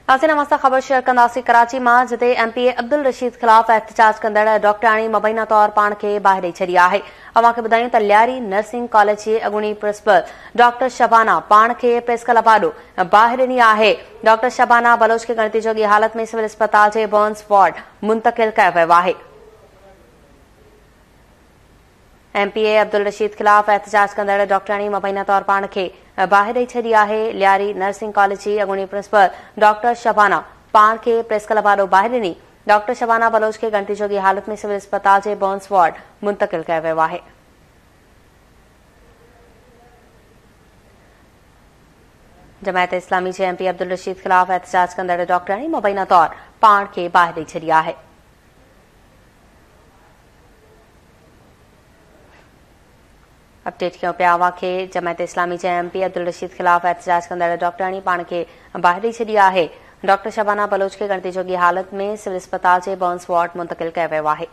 नमस्ते ख़बर शेयर कंदासीं कराची मां जिते MPA अब्दुल रशीद ख़िलाफ़ एहतजाज कंदड़ डॉक्टराणी मुबैना तौर पाण खे ॿाहिरि ॾेई छॾी आहे। अवां खे ॿुधायूं त लियारी नर्सिंग कॉलेज जी अॻूणी प्रिंसिपल डॉक्टर शबाना पाण खे प्रेस क्लब आॾो ॿाहिरि ॾिनी आहे। डॉक्टर शबाना बलोच खे गणती जोगी हालत में सिविल अस्पताल जे बर्न्स वार्ड मुंतक़िल कयो वियो आहे। MPA अब्दुल रशीद ख़िलाफ़ एहतजाज कंदड़ डॉक्टराणी मुबैना तौर पाण खे ॿाहिरि ॾेई छॾी आहे। लियारी नर्सिंग कॉलेज जी अॻूणी प्रिंसिपल डॉक्टर शबाना पाण खे प्रेस क्लब आॾो ॿाहिरि ॾिनी। डॉक्टर शबाना बलोच खे गणती जोगी हालत में सिविल अस्पताल जे बर्न्स वार्ड मुंतक़िल कयो वियो आहे। जमायत इस्लामी जे MP अब्दुल रशीद ख़िलाफ़ एहतजाज कंदड़ डॉक्टराणी मुबैना तौर पाण खे ॿाहिरि ॾेई छॾी आहे। अपडेट कयूं पिया अवां खे जमायत इस्लामी जे MP अब्दुल रशीद ख़िलाफ़ एहतजाज कंदड़ डॉक्टराणी पाण खे ॿाहिरि ॾेई छॾी आहे। डॉक्टर शबाना बलोच खे गणती जोगी हालत में सिविल अस्पताल जे बर्न्स वार्ड मुंतक़िल कयो वियो आहे।